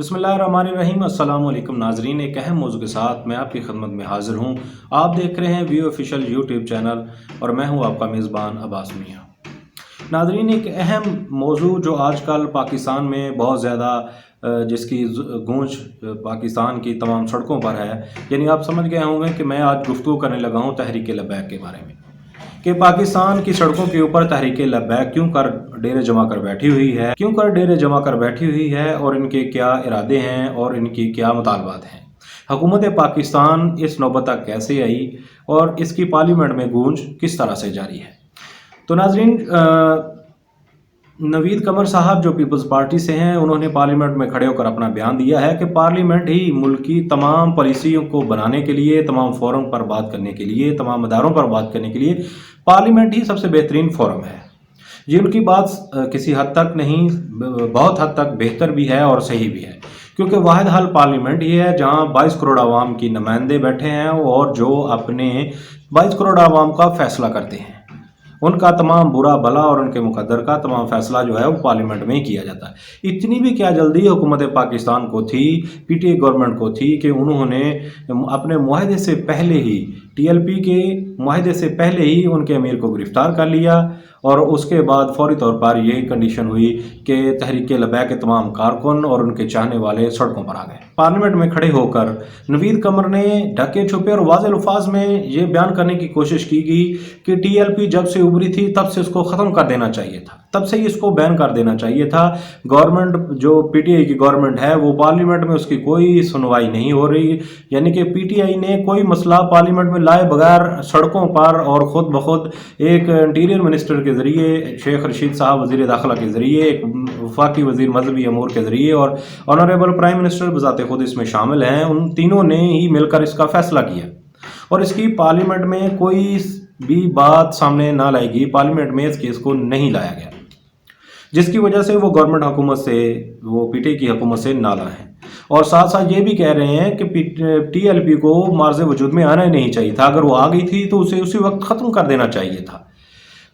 बिस्मिल्लाहिर्रहमानिर्रहीम। अस्सलाम वालेकुम नाजरीन, एक अहम मौजू के साथ मैं आपकी खिदमत में हाजिर हूँ। आप देख रहे हैं व्यू ऑफिशियल यूट्यूब चैनल और मैं हूँ आपका मेज़बान अब्बास मियाँ। नाजरीन, एक अहम मौजू जो आजकल पाकिस्तान में बहुत ज़्यादा जिसकी गूंज पाकिस्तान की तमाम सड़कों पर है, यानी आप समझ गए होंगे कि मैं आज गुफ्तगू करने लगा हूँ तहरीक लब्बैक के बारे में कि पाकिस्तान की सड़कों के ऊपर तहरीक लब्बैक क्यों कर डेरे जमा कर बैठी हुई है और इनके क्या इरादे हैं और इनकी क्या मुतालबात हैं। हुकूमत पाकिस्तान इस नौबत तक कैसे आई और इसकी पार्लियामेंट में गूंज किस तरह से जारी है। तो नाजरीन, नवीद कमर साहब जो पीपल्स पार्टी से हैं, उन्होंने पार्लियामेंट में खड़े होकर अपना बयान दिया है कि पार्लियामेंट ही मुल्क की तमाम पॉलिसियों को बनाने के लिए, तमाम फोरम पर बात करने के लिए, तमाम अदारों पर बात करने के लिए पार्लियामेंट ही सबसे बेहतरीन फोरम है। ये उनकी बात किसी हद तक नहीं, बहुत हद तक बेहतर भी है और सही भी है, क्योंकि वाहिद हल पार्लियामेंट ही है जहां 22 करोड़ आवाम की नुमाइंदे बैठे हैं और जो अपने 22 करोड़ आवाम का फैसला करते हैं। उनका तमाम बुरा भला और उनके मुकद्दर का तमाम फैसला जो है वो पार्लियामेंट में ही किया जाता है। इतनी भी क्या जल्दी हुकूमत पाकिस्तान को थी, पीटीआई गवर्नमेंट को थी, कि उन्होंने अपने मुआहदे से पहले ही, टीएलपी के मुआहदे से पहले ही उनके अमीर को गिरफ्तार कर लिया और उसके बाद फौरी तौर पर यही कंडीशन हुई कि तहरीक लब्बैक के तमाम कारकुन और उनके चाहने वाले सड़कों पर आ गए। पार्लियामेंट में खड़े होकर नवीद कमर ने ढके छुपे और वाज़ेह अल्फाज में ये बयान करने की कोशिश की गई कि टीएलपी जब से उभरी थी तब से इसको ख़त्म कर देना चाहिए था, तब से ही इसको बैन कर देना चाहिए था। गवर्नमेंट जो पीटीआई की गवर्नमेंट है वो पार्लियामेंट में उसकी कोई सुनवाई नहीं हो रही, यानी कि पीटीआई ने कोई मसला पार्लियामेंट में लाए बगैर सड़कों पर और ख़ुद ब खुद एक इंटीरियर मिनिस्टर के ज़रिए, शेख रशीद साहब वज़ीर दाखिला के ज़रिए, एक वफाकी वज़ीर मजहबी अमूर के ज़रिए और ऑनरेबल प्राइम मिनिस्टर बज़ाते खुद इसमें शामिल हैं, उन तीनों ने ही मिलकर इसका फ़ैसला किया और इसकी पार्लियामेंट में कोई भी बात सामने ना लाई गई। पार्लियामेंट में इस केस को नहीं लाया गया, जिसकी वजह से वो गवर्नमेंट हुकूमत से, वो पीटीआई की हुकूमत से नाला है और साथ साथ ये भी कह रहे हैं कि टीएलपी को मार्ज़ वजूद में आना ही नहीं चाहिए था। अगर वो आ गई थी तो उसे उसी वक्त ख़त्म कर देना चाहिए था।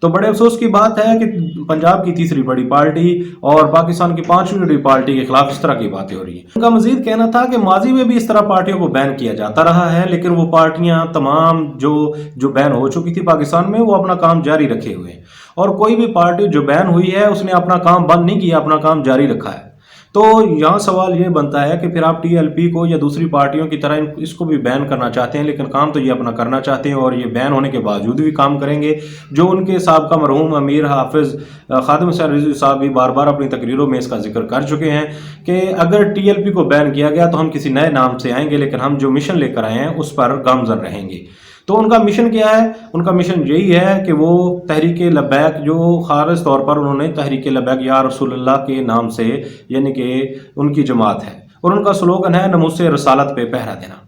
तो बड़े अफसोस की बात है कि पंजाब की तीसरी बड़ी पार्टी और पाकिस्तान की 5वीं बड़ी पार्टी के खिलाफ इस तरह की बातें हो रही हैं। उनका मजीद कहना था कि माजी में भी इस तरह पार्टियों को बैन किया जाता रहा है, लेकिन वो पार्टियां तमाम जो बैन हो चुकी थी पाकिस्तान में, वो अपना काम जारी रखे हुए हैं और कोई भी पार्टी जो बैन हुई है उसने अपना काम बंद नहीं किया, अपना काम जारी रखा है। तो यहाँ सवाल ये बनता है कि फिर आप टीएलपी को या दूसरी पार्टियों की तरह इसको भी बैन करना चाहते हैं, लेकिन काम तो ये अपना करना चाहते हैं और ये बैन होने के बावजूद भी काम करेंगे। जो उनके साबका मरहूम अमीर हाफिज खादिम हुसैन रिजवी साहब भी बार बार अपनी तकरीरों में इसका जिक्र कर चुके हैं कि अगर टीएलपी को बैन किया गया तो हम किसी नए नाम से आएंगे, लेकिन हम जो मिशन लेकर आए हैं उस पर गामजन रहेंगे। तो उनका मिशन क्या है? उनका मिशन यही है कि वो तहरीक लब्बैक, जो खारिज तौर पर उन्होंने तहरीक लब्बैक या रसूलुल्लाह के नाम से, यानी कि उनकी जमात है और उनका स्लोगन है नमूसे रसालत पे पहरा देना।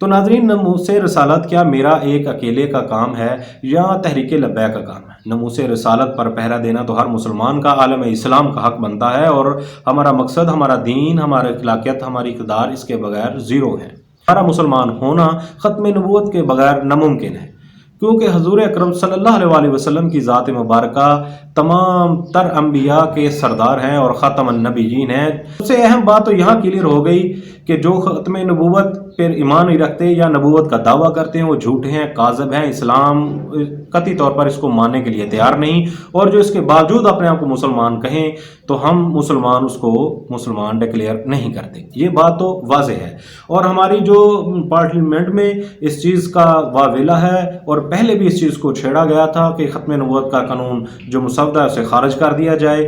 तो नाजरीन, नमूसे रसालत क्या मेरा एक अकेले का काम है या तहरीक लब्बैक का काम है? नमूसे रसालत पर पहरा देना तो हर मुसलमान का, आलम इस्लाम का हक बनता है और हमारा मकसद, हमारा दीन, हमारी अखलाकियत, हमारी इक़्तिदार इसके बगैर ज़ीरो है। हमारा मुसलमान होना ख़त्म नबूवत के बगैर नामुमकिन है, क्योंकि हजूर अकरम सल्लल्लाहु अलैहि वसल्लम की ज़ात मुबारका तमाम तर अम्बिया के सरदार हैं और ख़ातमुन नबिय्यीन हैं। सबसे अहम बात तो यहाँ क्लियर हो गई कि जो ख़त्म नबूवत पर ईमान नहीं रखते या नबूवत का दावा करते हैं वो झूठे हैं, काज़िब हैं। इस्लाम कतई तौर पर इसको मानने के लिए तैयार नहीं, और जो इसके बावजूद अपने आप को मुसलमान कहें तो हम मुसलमान उसको मुसलमान डिक्लेयर नहीं करते। ये बात तो वाज़ेह है और हमारी जो पार्लियामेंट में इस चीज़ का वावेला है और पहले भी इस चीज़ को छेड़ा गया था कि ख़त्म नबूवत का कानून जो मुसवदा है उसे खारिज कर दिया जाए।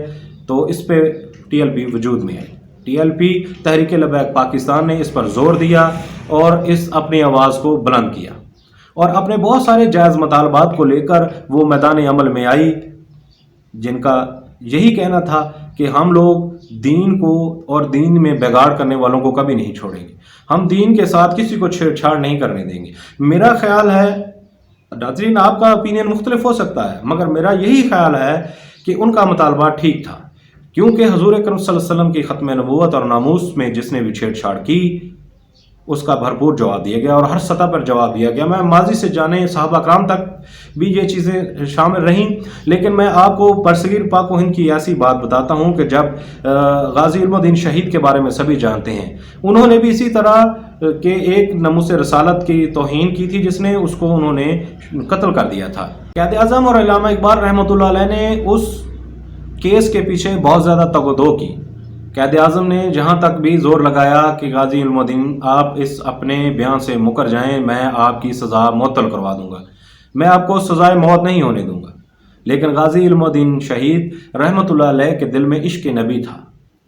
तो इस पे टीएलपी वजूद में आई। टीएलपी तहरीक लब्बैक पाकिस्तान ने इस पर जोर दिया और इस अपनी आवाज़ को बुलंद किया और अपने बहुत सारे जायज़ मतालबात को लेकर वो मैदान अमल में आई, जिनका यही कहना था कि हम लोग दीन को और दीन में बिगाड़ करने वालों को कभी नहीं छोड़ेंगे, हम दीन के साथ किसी को छेड़छाड़ नहीं करने देंगे। मेरा ख्याल है, नाज़रीन आपका ओपिनियन मुख्तलिफ हो सकता है, मगर मेरा यही ख्याल है कि उनका मुतालबा ठीक था, क्योंकि हजूर अकरम सल्लल्लाहु अलैहि वसल्लम की ख़त्म नबूवत और नामूस में जिसने भी छेड़छाड़ की اس کا بھرپور جواب دیا گیا اور ہر سطح پر جواب دیا گیا. میں ماضی سے جانے صحابہ کرام تک بھی یہ چیزیں شامل رہیں، لیکن میں آپ کو برصغیر پاک و ہند کی ایسی بات بتاتا ہوں کہ جب غازی علم الدین شہید کے بارے میں سبھی جانتے ہیں، انہوں نے بھی اسی طرح کہ ایک ناموس رسالت کی توہین کی تھی جس نے اس کو انہوں نے قتل کر دیا تھا. قائد اعظم اور علامہ اقبال رحمۃ اللہ علیہ نے اس کیس کے پیچھے بہت زیادہ تگ و دو کی. قائد اعظم نے جہاں تک بھی زور لگایا کہ غازی علم الدین آپ اس اپنے بیان سے مکر جائیں، میں آپ کی سزا معطل کروا دوں گا، میں آپ کو سزائے موت نہیں ہونے دوں گا. لیکن غازی علم الدین شہید رحمۃ اللہ علیہ کے دل میں عشق نبی تھا.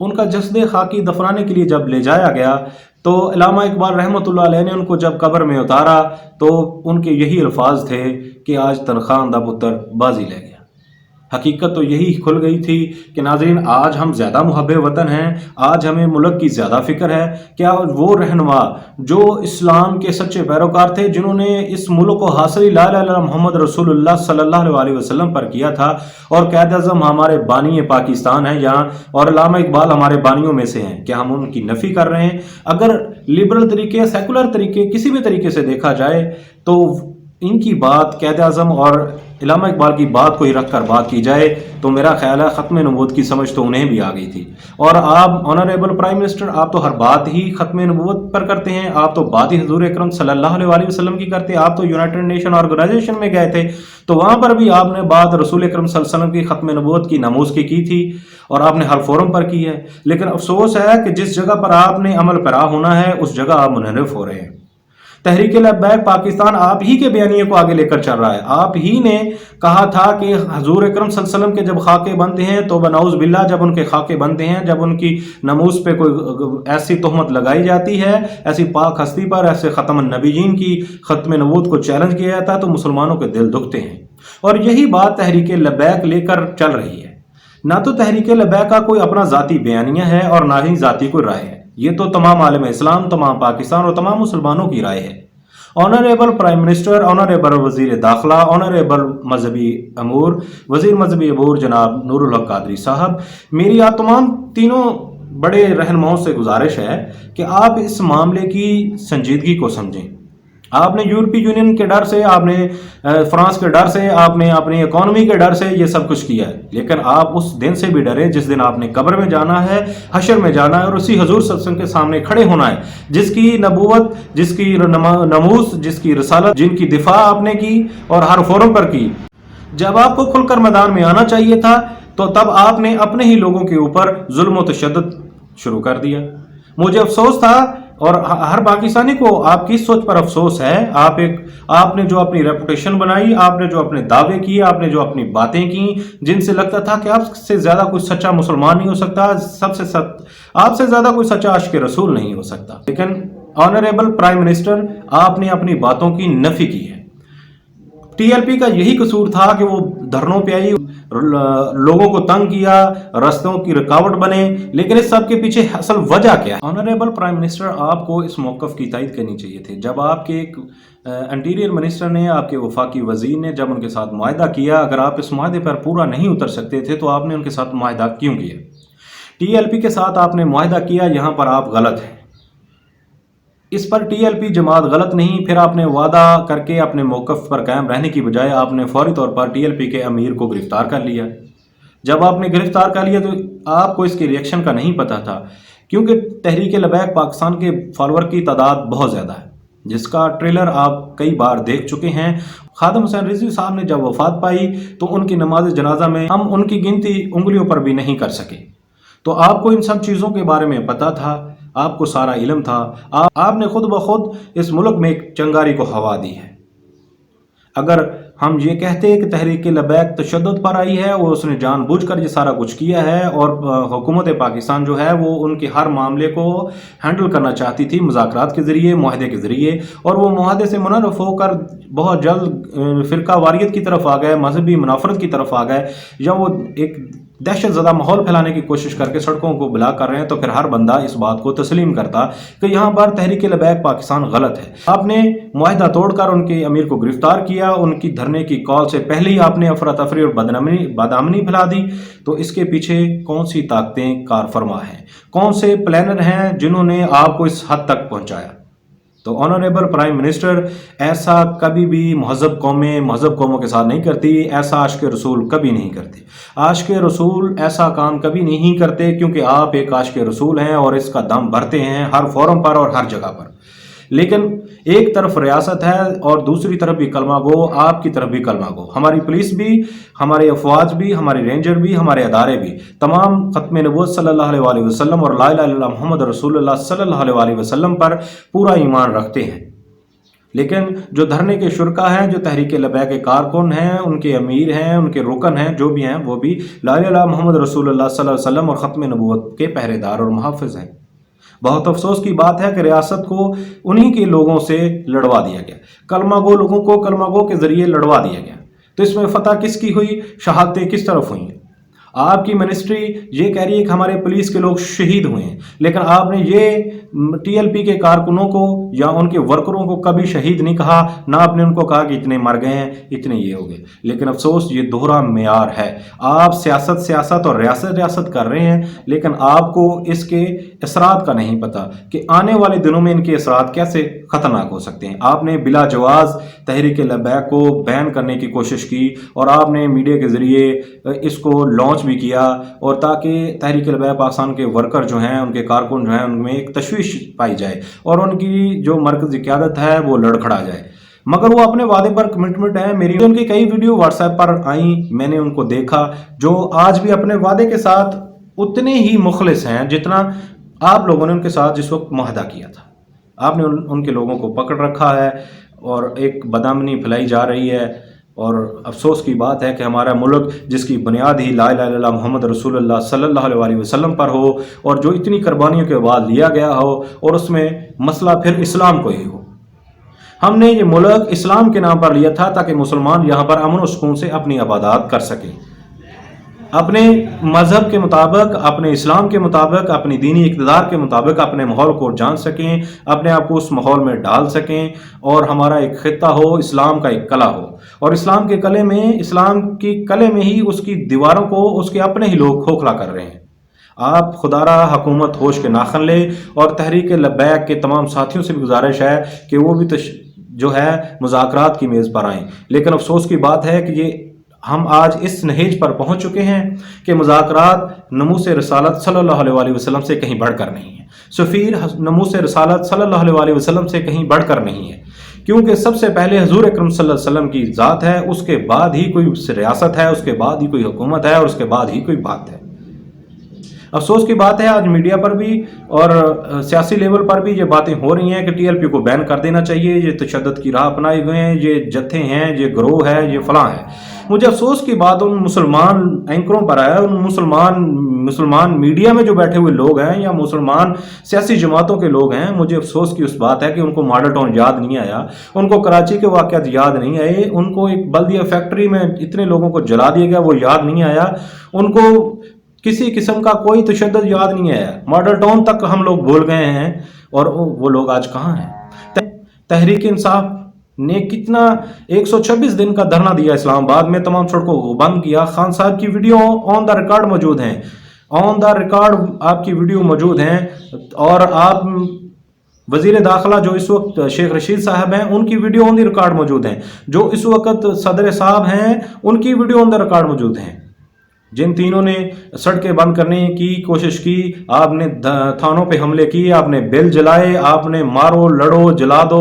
ان کا جسد خاکی دفنانے کے لیے جب لے جایا گیا تو علامہ اقبال رحمۃ اللہ علیہ نے ان کو جب قبر میں اتارا تو ان کے یہی الفاظ تھے کہ آج تنخواہ دا پتر بازی لے گیا. حقیقت تو یہی کھل گئی تھی کہ ناظرین آج ہم زیادہ محب وطن ہیں، آج ہمیں ملک کی زیادہ فکر ہے. کیا وہ رہنما جو اسلام کے سچے پیروکار تھے، جنہوں نے اس ملک کو حاصل لا الہ الا اللہ محمد رسول اللہ صلی اللہ علیہ وسلم پر کیا تھا، اور قائد اعظم ہمارے بانی پاکستان ہیں یہاں اور علامہ اقبال ہمارے بانیوں میں سے ہیں، کیا ہم ان کی نفی کر رہے ہیں؟ اگر لبرل طریقے، سیکولر طریقے، کسی بھی طریقے سے دیکھا جائے تو ان کی بات، قائد اعظم اور علامہ اقبال کی بات کو ہی رکھ کر بات کی جائے تو میرا خیال ہے ختم نبوت کی سمجھ تو انہیں بھی آ گئی تھی. اور آپ آنریبل پرائم منسٹر، آپ تو ہر بات ہی ختم نبوت پر کرتے ہیں، آپ تو بات ہی حضور اکرم صلی اللہ علیہ وسلم کی کرتے. آپ تو یونائٹڈ نیشن آرگنائزیشن میں گئے تھے تو وہاں پر بھی آپ نے بات رسول اکرم صلی اللہ علیہ وسلم کی ختم نبوت کی ناموس کی تھی اور آپ نے ہر فورم پر کی ہے. لیکن افسوس ہے کہ جس جگہ پر آپ نے عمل پیرا ہونا ہے اس جگہ آپ منحرف ہو رہے ہیں. تحریک لبیک پاکستان آپ ہی کے بیانیے کو آگے لے کر چل رہا ہے. آپ ہی نے کہا تھا کہ حضور اکرم صلی اللہ علیہ وسلم کے جب خاکے بنتے ہیں تو بنعوذ باللہ، جب ان کے خاکے بنتے ہیں، جب ان کی ناموس پہ کوئی ایسی تہمت لگائی جاتی ہے، ایسی پاک ہستی پر، ایسے ختم النبیین کی ختم نبوت کو چیلنج کیا جاتا ہے تو مسلمانوں کے دل دکھتے ہیں. اور یہی بات تحریک لبیک لے کر چل رہی ہے. نہ تو تحریک لبیک کا کوئی اپنا ذاتی بیانیہ ہے اور نہ ہی ذاتی کوئی رائے ہے. یہ تو تمام عالم اسلام، تمام پاکستان اور تمام مسلمانوں کی رائے ہے. آنریبل پرائم منسٹر، آنریبل وزیر داخلہ، آنریبل مذہبی امور، وزیر مذہبی امور جناب نور الحق قادری صاحب، میری آپ تمام تینوں بڑے رہنماؤں سے گزارش ہے کہ آپ اس معاملے کی سنجیدگی کو سمجھیں. آپ نے یورپی یونین کے ڈر سے، آپ نے فرانس کے ڈر سے، آپ نے اپنی اکانومی کے ڈر سے یہ سب کچھ کیا ہے، لیکن آپ اس دن سے بھی ڈرے جس دن آپ نے قبر میں جانا ہے، حشر میں جانا ہے اور اسی حضور صلی اللہ علیہ وسلم کے سامنے کھڑے ہونا ہے، جس کی نبوت، جس کی ناموس، جس کی رسالت، جن کی دفاع آپ نے کی اور ہر فورم پر کی. جب آپ کو کھل کر میدان میں آنا چاہیے تھا تو تب آپ نے اپنے ہی لوگوں کے اوپر ظلم و تشدد شروع کر دیا. مجھے افسوس تھا اور ہر پاکستانی کو آپ کی سوچ پر افسوس ہے. آپ نے جو اپنی ریپوٹیشن بنائی، آپ نے جو اپنے دعوے کیے، آپ نے جو اپنی باتیں کی، جن سے لگتا تھا کہ آپ سے زیادہ کوئی سچا مسلمان نہیں ہو سکتا، آپ سے زیادہ کوئی سچا عاشق رسول نہیں ہو سکتا، لیکن آنریبل پرائم منسٹر آپ نے اپنی باتوں کی نفی کی ہے. ٹی ایل پی کا یہی قصور تھا کہ وہ دھرنوں پہ آئی، لوگوں کو تنگ کیا، رستوں کی رکاوٹ بنے، لیکن اس سب کے پیچھے اصل وجہ کیا ہے؟ آنریبل پرائم منسٹر، آپ کو اس موقف کی تائید کرنی چاہیے تھی. جب آپ کے ایک انٹیریئر منسٹر نے، آپ کے وفاقی وزیر نے جب ان کے ساتھ معاہدہ کیا، اگر آپ اس معاہدے پر پورا نہیں اتر سکتے تھے تو آپ نے ان کے ساتھ معاہدہ کیوں کیا؟ ٹی ایل پی کے ساتھ آپ نے معاہدہ کیا، یہاں پر آپ غلط ہیں. اس پر ٹی ایل پی جماعت غلط نہیں. پھر آپ نے وعدہ کر کے اپنے موقف پر قائم رہنے کی بجائے آپ نے فوری طور پر ٹی ایل پی کے امیر کو گرفتار کر لیا. جب آپ نے گرفتار کر لیا تو آپ کو اس کے ریئیکشن کا نہیں پتا تھا، کیونکہ تحریک لبیک پاکستان کے فالوور کی تعداد بہت زیادہ ہے، جس کا ٹریلر آپ کئی بار دیکھ چکے ہیں. خادم حسین رضوی صاحب نے جب وفات پائی تو ان کی نماز جنازہ میں ہم ان کی گنتی انگلیوں پر بھی نہیں کر سکے. تو آپ کو ان سب چیزوں کے بارے میں پتا تھا، آپ کو سارا علم تھا. آپ نے خود بخود اس ملک میں ایک چنگاری کو ہوا دی ہے. اگر ہم یہ کہتے کہ تحریک لبیک تشدد پر آئی ہے اور اس نے جان بوجھ کر یہ سارا کچھ کیا ہے، اور حکومت پاکستان جو ہے وہ ان کے ہر معاملے کو ہینڈل کرنا چاہتی تھی مذاکرات کے ذریعے، معاہدے کے ذریعے، اور وہ معاہدے سے منحرف ہو کر بہت جلد فرقہ واریت کی طرف آ گئے، مذہبی منافرت کی طرف آ گئے، یا وہ ایک دہشت زدہ ماحول پھیلانے کی کوشش کر کے سڑکوں کو بلاک کر رہے ہیں، تو پھر ہر بندہ اس بات کو تسلیم کرتا کہ یہاں پر تحریک لبیک پاکستان غلط ہے. آپ نے معاہدہ توڑ کر ان کے امیر کو گرفتار کیا، ان کی دھرنے کی کال سے پہلے ہی آپ نے افراتفری اور بدامنی پھیلا دی. تو اس کے پیچھے کون سی طاقتیں کار فرما ہیں، کون سے پلانر ہیں جنہوں نے آپ کو اس حد تک پہنچایا؟ तो ऑनरेबल प्राइम मिनिस्टर ऐसा कभी भी महजब कौमों के साथ नहीं करती, ऐसा आशिक रसूल कभी नहीं करती। आशिक रसूल ऐसा काम कभी नहीं करते, क्योंकि आप एक आशिक रसूल हैं और इसका दम भरते हैं हर फोरम पर और हर जगह पर। लेकिन एक तरफ रियासत है और दूसरी तरफ भी कलमा गो, आपकी तरफ भी कलमा गो। हमारी पुलिस भी, हमारे अफवाज भी, हमारे रेंजर भी, हमारे अदारे भी तमाम खत्म नबूवत सल्लल्लाहु अलैहि वसल्लम और ला इलाहा इल्लल्लाह मुहम्मद रसूलुल्लाह सल्लल्लाहु अलैहि वसल्लम पर पूरा ईमान रखते हैं। लेकिन जो धरने के शुरका हैं, जो तहरीक लबैक के कारकुन हैं, उनके अमीर हैं, उनके रुकन हैं, जो भी हैं, वो भी ला इलाहा इल्लल्लाह मुहम्मद रसूलुल्लाह सल्लल्लाहु अलैहि वसल्लम और ख़त्म नबूवत के पहरेदार और मुहाफ़िज़ हैं। बहुत अफसोस की बात है कि रियासत को उन्हीं के लोगों से लड़वा दिया गया, कलमा गो लोगों को कलमा गो के जरिए लड़वा दिया गया। तो इसमें फतह किसकी हुई, शहादतें किस तरफ हुई? आपकी मिनिस्ट्री ये कह रही है कि हमारे पुलिस के लोग शहीद हुए हैं, लेकिन आपने ये टीएलपी के कारकुनों को या उनके वर्करों को कभी शहीद नहीं कहा, ना आपने उनको कहा कि इतने मर गए हैं, इतने ये हो गए। लेकिन अफसोस ये दोहरा मेयार है। आप सियासत और रियासत कर रहे हैं, लेकिन आपको इसके असरात का नहीं पता कि आने वाले दिनों में इनके असरात कैसे खतरनाक हो सकते हैं। आपने बिला जवाज तहरीक लबैक को बैन करने की कोशिश की और आपने मीडिया के जरिए इसको लॉन्च भी किया, और ताकि तहरीक लबैक पाकिस्तान के वर्कर जो हैं, उनके कारकुन जो हैं, उनमें एक तशवीश पाई जाए और उनकी जो मरकज़ी क़यादत है वो लड़खड़ा जाए। मगर वो अपने वादे पर कमिटमेंट है। मेरी उनकी कई वीडियो व्हाट्सएप पर आई, मैंने उनको देखा, जो आज भी अपने वादे के साथ उतने ही मुखलिस हैं जितना आप लोगों ने उनके साथ जिस वक्त मुआहदा किया था। आपने उनके लोगों को पकड़ रखा है और एक बदअमनी फैलाई जा रही है। और अफसोस की बात है कि हमारा मुल्क, जिसकी बुनियाद ही ला इलाहा इल्लल्लाह मुहम्मद रसूलुल्लाह सल्लल्लाहु अलैहि वसल्लम पर हो, और जो इतनी कुर्बानियों के बाद लिया गया हो, और उसमें मसला फिर इस्लाम को ही हो। हमने ये मुल्क इस्लाम के नाम पर लिया था ताकि मुसलमान यहाँ पर अमन और सुकून से अपनी इबादत कर सकें, अपने मज़हब के मुताबिक, अपने इस्लाम के मुताबिक, अपनी दीनी इक़्तिदार के मुताबिक अपने माहौल को जान सकें, अपने आप को उस माहौल में डाल सकें, और हमारा एक ख़ित्ता हो, इस्लाम का एक कला हो। और इस्लाम के कले में, इस्लाम की कले में ही उसकी दीवारों को उसके अपने ही लोग खोखला कर रहे हैं। आप खुदारा हुकूमत होश के नाखन ले, और तहरीक लबैक के तमाम साथियों से भी गुजारिश है कि वो भी जो है मुज़ाकरात की मेज़ पर आएँ। लेकिन अफसोस की बात है कि ये हम आज इस नहेज पर पहुंच चुके हैं कि मुज़ाकरात नमूस रसालत सल्लल्लाहु अलैहि वसल्लम से कहीं बढ़कर नहीं है। सफ़ीर नमूस रसालत सल्लल्लाहु अलैहि वसल्लम से कहीं बढ़कर नहीं है, क्योंकि सबसे पहले हुज़ूर अकरम सल्लल्लाहु अलैहि वसल्लम की ज़ात है, उसके बाद ही कोई रियासत है, उसके बाद ही कोई हुकूमत है, और उसके बाद ही कोई बात है। अफसोस की बात है आज मीडिया पर भी और सियासी लेवल पर भी ये बातें हो रही हैं कि टीएलपी को बैन कर देना चाहिए, ये तशद्दुद की राह अपनाए हुए हैं, ये जत्थे हैं, ये ग्रोह है, ये फलां है। मुझे अफसोस की बात उन मुसलमान एंकरों पर है, उन मुसलमान मीडिया में जो बैठे हुए लोग हैं, या मुसलमान सियासी जमातों के लोग हैं। मुझे अफसोस की उस बात है कि उनको मॉडल टाउन याद नहीं आया, उनको कराची के वाक़यात याद नहीं आए, उनको एक बल्दिया फैक्ट्री में इतने लोगों को जला दिया गया वो याद नहीं आया, उनको किसी किस्म का कोई तशद्दुद याद नहीं आया। मॉडल टाउन तक हम लोग भूल गए हैं, और वो लोग आज कहाँ हैं? तहरीक इंसाफ ने कितना 126 दिन का धरना दिया इस्लामाबाद में, तमाम सड़कों को बंद किया। खान साहब की वीडियो ऑन द रिकॉर्ड मौजूद हैं, ऑन द रिकॉर्ड आपकी वीडियो मौजूद हैं, और आप वजीर दाखिला जो इस वक्त शेख रशीद साहब हैं, उनकी वीडियो ऑन द रिकॉर्ड मौजूद हैं। जो इस वक्त सदर साहब हैं, उनकी वीडियो ऑन द रिकॉर्ड मौजूद हैं। जिन तीनों ने सड़कें बंद करने की कोशिश की, आपने थानों पे हमले किए, आपने बिल जलाए, आपने मारो लड़ो जला दो,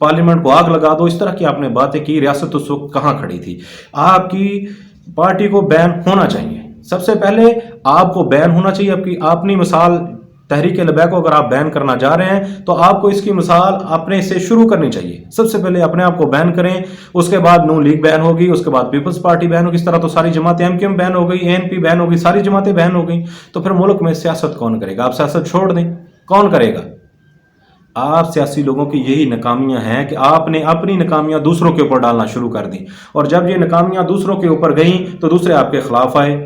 पार्लियामेंट को आग लगा दो, इस तरह की आपने बातें की। रियासत उस वक्त कहाँ खड़ी थी? आपकी पार्टी को बैन होना चाहिए, सबसे पहले आपको बैन होना चाहिए। आपकी अपनी मिसाल तहरीक लबैक को अगर आप बैन करना जा रहे हैं तो आपको इसकी मिसाल अपने से शुरू करनी चाहिए। सबसे पहले अपने आप को बैन करें, उसके बाद नून लीग बैन होगी, उसके बाद पीपल्स पार्टी बैन होगी। इस तरह तो सारी जमातें, एमक्यूएम बैन हो गई, एएनपी बैन होगी, सारी जमातें बैन हो गई। तो फिर मुल्क में सियासत कौन करेगा? आप सियासत छोड़ दें, कौन करेगा? आप सियासी लोगों की यही नाकामियां हैं कि आपने अपनी नाकामियां दूसरों के ऊपर डालना शुरू कर दी, और जब ये नाकामियां दूसरों के ऊपर गई तो दूसरे आपके खिलाफ आए।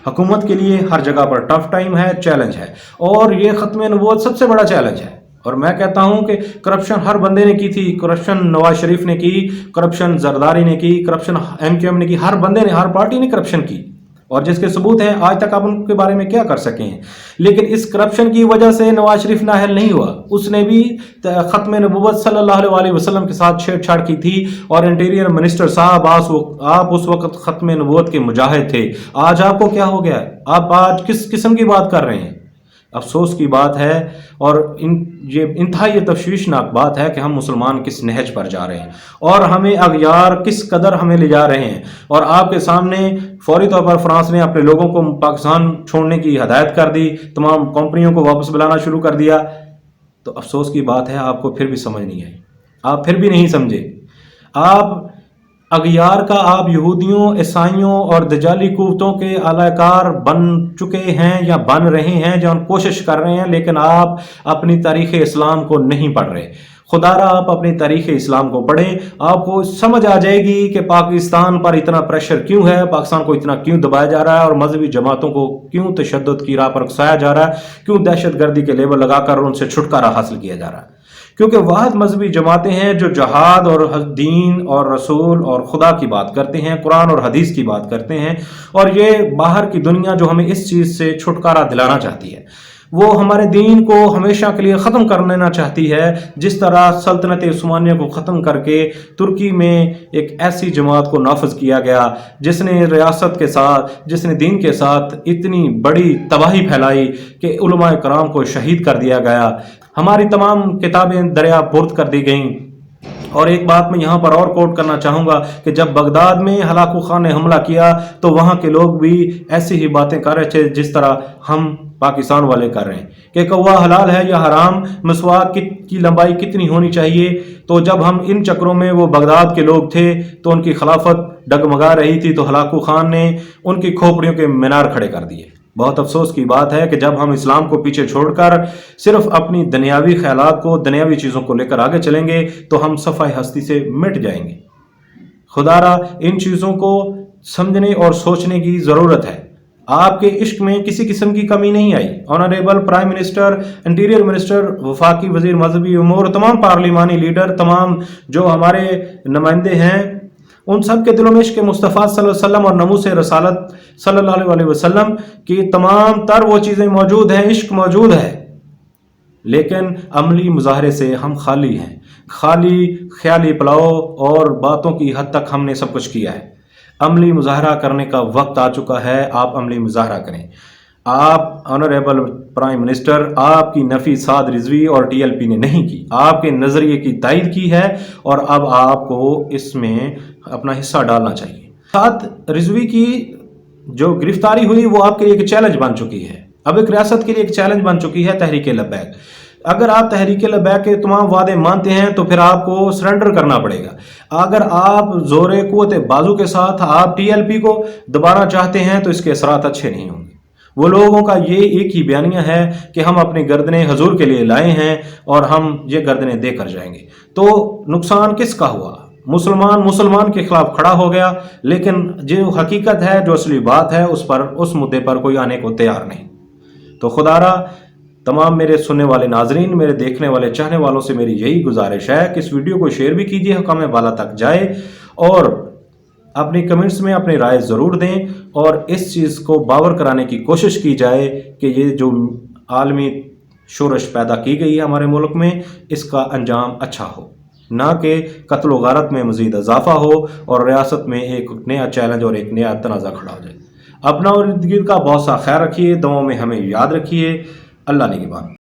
हुकूमत के लिए हर जगह पर टफ टाइम है, चैलेंज है, और ये खत्म नबूवत सबसे बड़ा चैलेंज है। और मैं कहता हूं कि करप्शन हर बंदे ने की थी, करप्शन नवाज शरीफ ने की, करप्शन जरदारी ने की, करप्शन एमक्यूएम ने की, हर बंदे ने, हर पार्टी ने करप्शन की। और जिसके सबूत हैं, आज तक आप उनके बारे में क्या कर सके हैं। लेकिन इस करप्शन की वजह से नवाज शरीफ नाअहल नहीं हुआ, उसने भी ख़त्म नबूवत सल्लल्लाहु अलैहि वसल्लम के साथ छेड़छाड़ की थी। और इंटीरियर मिनिस्टर साहब, आप उस वक्त ख़त्म नबूवत के मुजाहिद थे, आज आपको क्या हो गया है? आप आज किस किस्म की बात कर रहे हैं? अफसोस की बात है और ये इंतहाई तशवीशनाक बात है कि हम मुसलमान किस नहज पर जा रहे हैं और हमें अगयार किस कदर हमें ले जा रहे हैं। और आपके सामने फौरी तौर पर फ्रांस ने अपने लोगों को पाकिस्तान छोड़ने की हदायत कर दी, तमाम कंपनियों को वापस बुलाना शुरू कर दिया। तो अफसोस की बात है, आपको फिर भी समझ नहीं आई, आप फिर भी नहीं समझे। आप अगयार का आप यहूदियों, ईसाइयों और दजाली कुव्वतों के आलाकार बन चुके हैं या बन रहे हैं, जो हम कोशिश कर रहे हैं, लेकिन आप अपनी तारीख़ इस्लाम को नहीं पढ़ रहे। खुदारा आप अपनी तारीख़ इस्लाम को पढ़ें, आपको समझ आ जाएगी कि पाकिस्तान पर इतना प्रेशर क्यों है, पाकिस्तान को इतना क्यों दबाया जा रहा है और मजहबी जमातों को क्यों तशद्दुद की राह पर उकसाया जा रहा है, क्यों दहशतगर्दी के लेबल लगाकर उनसे छुटकारा हासिल किया जा रहा है। क्योंकि वाहिद मजहबी जमातें हैं जो जहाद और दीन और रसूल और खुदा की बात करते हैं, कुरान और हदीस की बात करते हैं। और ये बाहर की दुनिया जो हमें इस चीज़ से छुटकारा दिलाना चाहती है, वो हमारे दीन को हमेशा के लिए ख़त्म कर लेना चाहती है। जिस तरह सल्तनत उस्मानिया को ख़त्म करके तुर्की में एक ऐसी जमात को नाफज किया गया जिसने रियासत के साथ, जिसने दीन के साथ इतनी बड़ी तबाही फैलाई कि उलमाए कराम को शहीद कर दिया गया, हमारी तमाम किताबें दरिया बुर्द कर दी गईं। और एक बात मैं यहाँ पर और कोट करना चाहूँगा कि जब बगदाद में हलाकू खान ने हमला किया तो वहाँ के लोग भी ऐसी ही बातें कर रहे थे जिस तरह हम पाकिस्तान वाले कर रहे हैं कि कौवा हलाल है या हराम, मिसवाक की लंबाई कितनी होनी चाहिए। तो जब हम इन चक्रों में, वो बगदाद के लोग थे तो उनकी खिलाफत डगमगा रही थी, तो हलाकू खान ने उनकी खोपड़ियों के मीनार खड़े कर दिए। बहुत अफसोस की बात है कि जब हम इस्लाम को पीछे छोड़कर सिर्फ अपनी दुनियावी ख्यालात को, दुनियावी चीज़ों को लेकर आगे चलेंगे तो हम सफ़ाई हस्ती से मिट जाएंगे। खुदारा इन चीज़ों को समझने और सोचने की ज़रूरत है। आपके इश्क में किसी किस्म की कमी नहीं आई। Honourable prime minister, interior minister, वफाकी वजीर मजहबी उमूर, तमाम पार्लिमानी लीडर, तमाम जो हमारे नुमाइंदे हैं, उन सब के दिलों में इश्क़ मुस्तफ़ा सल्लल्लाहु अलैहि वसल्लम और नमूस रसालत सल्लल्लाहु अलैहि वसल्लम की तमाम तर वो चीज़ें मौजूद हैं, इश्क मौजूद है, लेकिन अमली मुजाहरे से हम खाली हैं। खाली ख्याली पुलाव और बातों की हद तक हमने सब कुछ किया है। अमली मुजाहरा करने का वक्त आ चुका है, आप अमली मुजाहरा करें। आप ऑनरेबल प्राइम मिनिस्टर, आपकी नफ़ी साद रिजवी और TLP ने नहीं की, आपके नज़रिए की तायद की है और अब आपको इसमें अपना हिस्सा डालना चाहिए। साद रिजवी की जो गिरफ्तारी हुई वो आपके लिए एक चैलेंज बन चुकी है, अब एक रियासत के लिए एक चैलेंज बन चुकी है तहरीक लब्बैक। अगर आप तहरीक लब्बैक के तमाम वादे मानते हैं तो फिर आपको सरेंडर करना पड़ेगा। अगर आप ज़ोरे कुव्वत बाजू के साथ आप TLP को दबाना चाहते हैं तो इसके असरात अच्छे नहीं होंगे। वो लोगों का ये एक ही बयानिया है कि हम अपनी गर्दनें हजूर के लिए लाए हैं और हम ये गर्दनें देकर जाएंगे। तो नुकसान किसका हुआ? मुसलमान के खिलाफ खड़ा हो गया, लेकिन जो हकीकत है, जो असली बात है, उस मुद्दे पर कोई आने को तैयार नहीं। तो खुदारा तमाम मेरे सुनने वाले नाजरीन, मेरे देखने वाले चाहने वालों से मेरी यही गुजारिश है कि इस वीडियो को शेयर भी कीजिए, हुक्म वाला तक जाए और अपनी कमेंट्स में अपनी राय ज़रूर दें और इस चीज़ को बावर कराने की कोशिश की जाए कि ये जो आलमी शोरश पैदा की गई है हमारे मुल्क में, इसका अंजाम अच्छा हो, ना कि कत्ल व गारत में मज़ीद इजाफा हो और रियासत में एक नया चैलेंज और एक नया तनाज़ा खड़ा हो जाए। अपना और इर्द गिर्द का बहुत सा ख्याल रखिए, दुआओं में हमें याद रखिए। अल्लाह निगहबान।